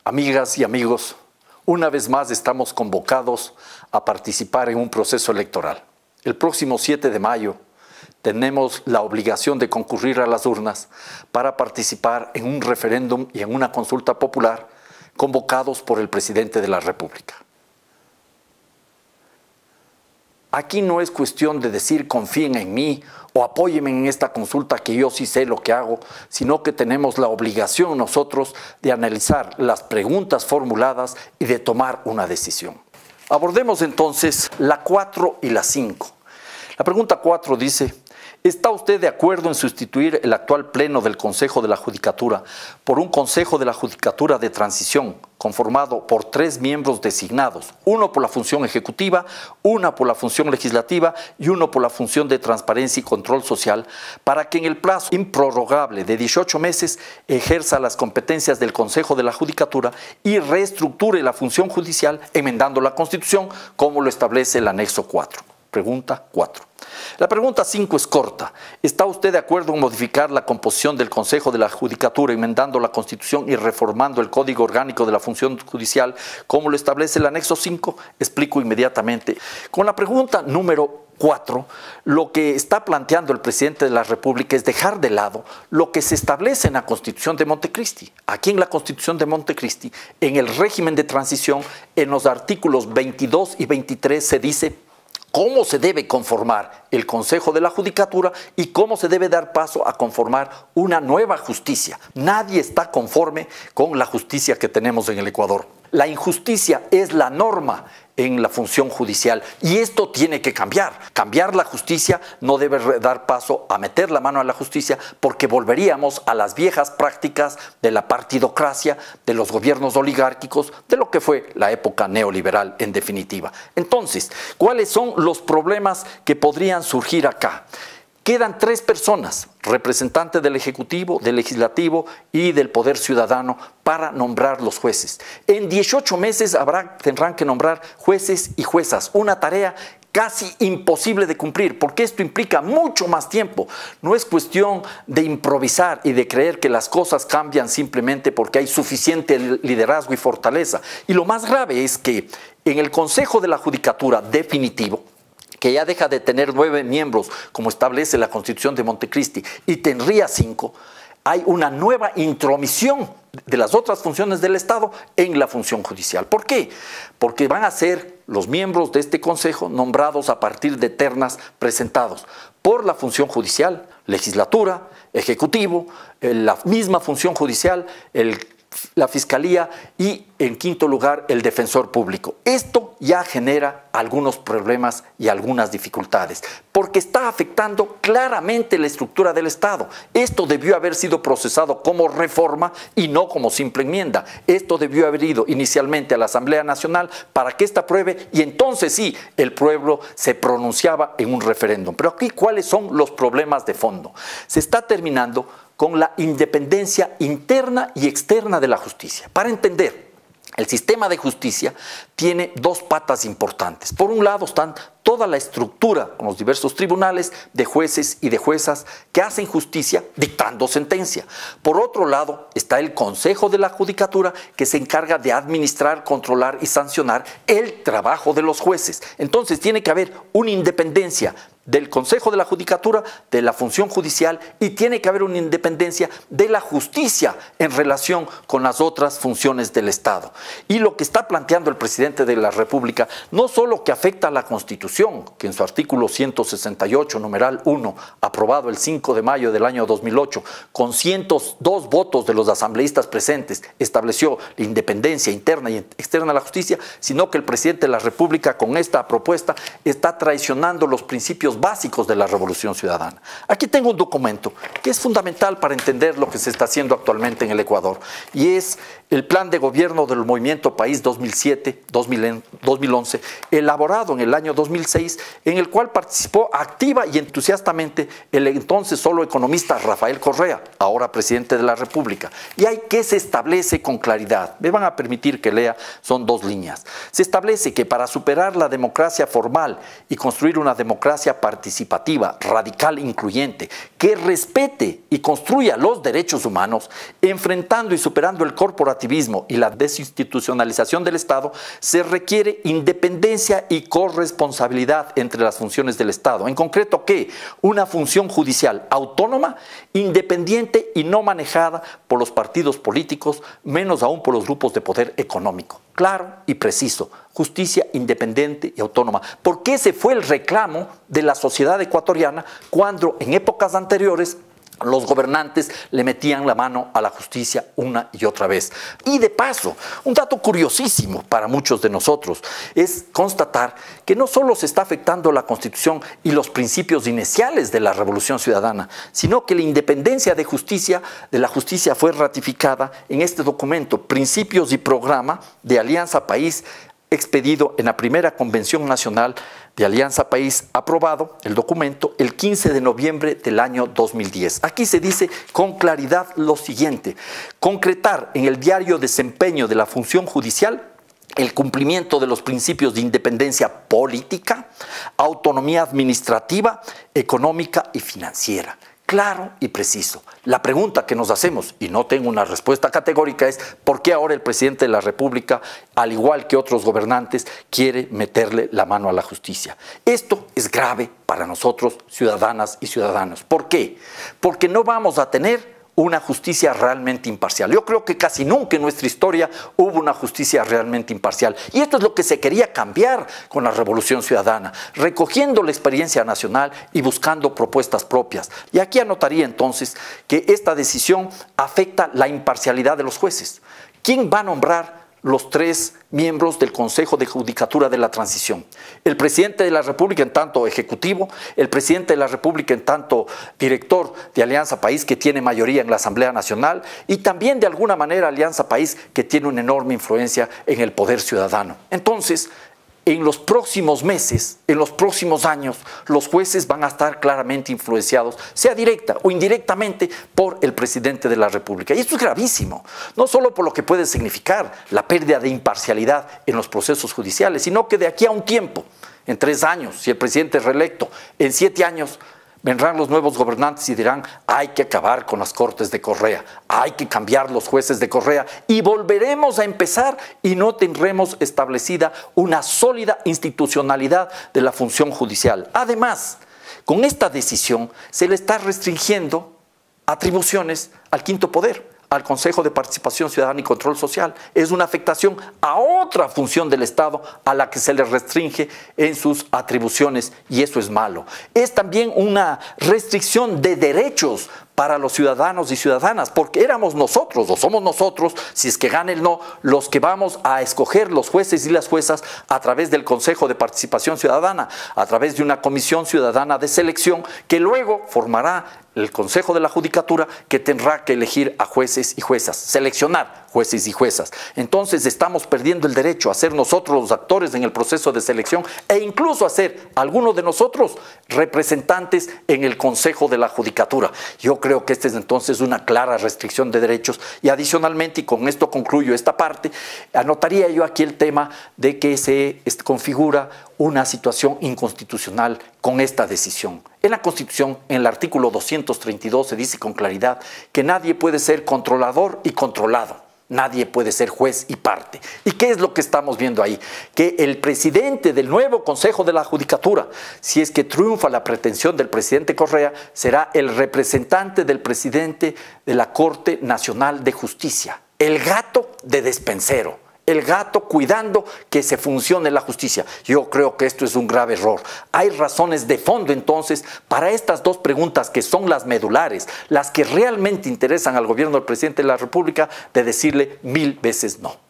Amigas y amigos, una vez más estamos convocados a participar en un proceso electoral. El próximo 7 de mayo tenemos la obligación de concurrir a las urnas para participar en un referéndum y en una consulta popular convocados por el presidente de la República. Aquí no es cuestión de decir confíen en mí o apóyenme en esta consulta que yo sí sé lo que hago, sino que tenemos la obligación nosotros de analizar las preguntas formuladas y de tomar una decisión. Abordemos entonces la 4 y la 5. La pregunta 4 dice: ¿está usted de acuerdo en sustituir el actual pleno del Consejo de la Judicatura por un Consejo de la Judicatura de transición conformado por 3 miembros designados, uno por la función ejecutiva, una por la función legislativa y uno por la función de transparencia y control social, para que en el plazo improrrogable de 18 meses ejerza las competencias del Consejo de la Judicatura y reestructure la función judicial enmendando la Constitución como lo establece el anexo 4? Pregunta 4. La pregunta 5 es corta. ¿Está usted de acuerdo en modificar la composición del Consejo de la Judicatura, enmendando la Constitución y reformando el Código Orgánico de la Función Judicial, como lo establece el anexo 5? Explico inmediatamente. Con la pregunta número 4, lo que está planteando el presidente de la República es dejar de lado lo que se establece en la Constitución de Montecristi. Aquí en la Constitución de Montecristi, en el régimen de transición, en los artículos 22 y 23 se dice cómo se debe conformar el Consejo de la Judicatura y cómo se debe dar paso a conformar una nueva justicia. Nadie está conforme con la justicia que tenemos en el Ecuador. La injusticia es la norma en la función judicial y esto tiene que cambiar. Cambiar la justicia no debe dar paso a meter la mano a la justicia, porque volveríamos a las viejas prácticas de la partidocracia, de los gobiernos oligárquicos, de lo que fue la época neoliberal en definitiva. Entonces, ¿cuáles son los problemas que podrían surgir acá? Quedan 3 personas, representantes del Ejecutivo, del Legislativo y del Poder Ciudadano, para nombrar los jueces. En 18 meses tendrán que nombrar jueces y juezas, una tarea casi imposible de cumplir, porque esto implica mucho más tiempo. No es cuestión de improvisar y de creer que las cosas cambian simplemente porque hay suficiente liderazgo y fortaleza. Y lo más grave es que en el Consejo de la Judicatura definitivo, que ya deja de tener 9 miembros, como establece la Constitución de Montecristi, y tendría 5, hay una nueva intromisión de las otras funciones del Estado en la función judicial. ¿Por qué? Porque van a ser los miembros de este Consejo nombrados a partir de ternas presentados por la función judicial, legislatura, ejecutivo, la misma función judicial, la Fiscalía y, en quinto lugar, el Defensor Público. Esto ya genera algunos problemas y algunas dificultades, porque está afectando claramente la estructura del Estado. Esto debió haber sido procesado como reforma y no como simple enmienda. Esto debió haber ido inicialmente a la Asamblea Nacional para que ésta apruebe y entonces sí, el pueblo se pronunciaba en un referéndum. Pero aquí, ¿cuáles son los problemas de fondo? Se está terminando con la independencia interna y externa de la justicia. Para entender, el sistema de justicia tiene 2 patas importantes. Por un lado están toda la estructura con los diversos tribunales de jueces y de juezas que hacen justicia dictando sentencia. Por otro lado está el Consejo de la Judicatura, que se encarga de administrar, controlar y sancionar el trabajo de los jueces. Entonces tiene que haber una independencia del Consejo de la Judicatura, de la función judicial, y tiene que haber una independencia de la justicia en relación con las otras funciones del Estado. Y lo que está planteando el presidente de la República, no solo que afecta a la Constitución, que en su artículo 168, numeral 1, aprobado el 5 de mayo del año 2008, con 102 votos de los asambleístas presentes, estableció la independencia interna y externa de la justicia, sino que el presidente de la República, con esta propuesta, está traicionando los principios básicos de la Revolución Ciudadana. Aquí tengo un documento que es fundamental para entender lo que se está haciendo actualmente en el Ecuador, y es el Plan de Gobierno del Movimiento País 2007-2011, elaborado en el año 2006, en el cual participó activa y entusiastamente el entonces solo economista Rafael Correa, ahora presidente de la República. Y hay que se establece con claridad, me van a permitir que lea, son 2 líneas. Se establece que para superar la democracia formal y construir una democracia participativa, radical, incluyente, que respete y construya los derechos humanos, enfrentando y superando el corporativismo y la desinstitucionalización del Estado, se requiere independencia y corresponsabilidad entre las funciones del Estado. En concreto, ¿qué? Una función judicial autónoma, independiente y no manejada por los partidos políticos, menos aún por los grupos de poder económico. Claro y preciso, justicia independiente y autónoma. Porque ese fue el reclamo de la sociedad ecuatoriana cuando en épocas anteriores los gobernantes le metían la mano a la justicia una y otra vez. Y de paso, un dato curiosísimo para muchos de nosotros es constatar que no solo se está afectando la Constitución y los principios iniciales de la Revolución Ciudadana, sino que la independencia de la justicia fue ratificada en este documento, Principios y Programa de Alianza País, expedido en la primera Convención Nacional de Alianza País, aprobado el documento el 15 de noviembre del año 2010. Aquí se dice con claridad lo siguiente: concretar en el diario desempeño de la función judicial el cumplimiento de los principios de independencia política, autonomía administrativa, económica y financiera. Claro y preciso. La pregunta que nos hacemos, y no tengo una respuesta categórica, es ¿por qué ahora el presidente de la República, al igual que otros gobernantes, quiere meterle la mano a la justicia? Esto es grave para nosotros, ciudadanas y ciudadanos. ¿Por qué? Porque no vamos a tener una justicia realmente imparcial. Yo creo que casi nunca en nuestra historia hubo una justicia realmente imparcial. Y esto es lo que se quería cambiar con la Revolución Ciudadana, recogiendo la experiencia nacional y buscando propuestas propias. Y aquí anotaría entonces que esta decisión afecta la imparcialidad de los jueces. ¿Quién va a nombrar los 3 miembros del Consejo de Judicatura de la Transición? El presidente de la República en tanto ejecutivo, el presidente de la República en tanto director de Alianza País, que tiene mayoría en la Asamblea Nacional, y también de alguna manera Alianza País, que tiene una enorme influencia en el poder ciudadano. Entonces, en los próximos meses, en los próximos años, los jueces van a estar claramente influenciados, sea directa o indirectamente, por el presidente de la República. Y esto es gravísimo, no solo por lo que puede significar la pérdida de imparcialidad en los procesos judiciales, sino que de aquí a un tiempo, en 3 años, si el presidente es reelecto, en 7 años, vendrán los nuevos gobernantes y dirán: hay que acabar con las Cortes de Correa, hay que cambiar los jueces de Correa, y volveremos a empezar y no tendremos establecida una sólida institucionalidad de la función judicial. Además, con esta decisión se le está restringiendo atribuciones al quinto poder, al Consejo de Participación Ciudadana y Control Social. Es una afectación a otra función del Estado a la que se le restringe en sus atribuciones, y eso es malo. Es también una restricción de derechos para los ciudadanos y ciudadanas, porque éramos nosotros, o somos nosotros, si es que gana el no, los que vamos a escoger los jueces y las juezas a través del Consejo de Participación Ciudadana, a través de una comisión ciudadana de selección que luego formará el Consejo de la Judicatura, que tendrá que elegir a jueces y juezas, seleccionar jueces y juezas. Entonces estamos perdiendo el derecho a ser nosotros los actores en el proceso de selección, e incluso a ser algunos de nosotros representantes en el Consejo de la Judicatura. Yo creo que esta es entonces una clara restricción de derechos, y adicionalmente, y con esto concluyo esta parte, anotaría yo aquí el tema de que se configura una situación inconstitucional con esta decisión. En la Constitución, en el artículo 232, se dice con claridad que nadie puede ser controlador y controlado. Nadie puede ser juez y parte. ¿Y qué es lo que estamos viendo ahí? Que el presidente del nuevo Consejo de la Judicatura, si es que triunfa la pretensión del presidente Correa, será el representante del presidente de la Corte Nacional de Justicia, el gato de despensero, el gato cuidando que se funcione la justicia. Yo creo que esto es un grave error. Hay razones de fondo entonces para estas 2 preguntas, que son las medulares, las que realmente interesan al gobierno del presidente de la República, de decirle 1000 veces no.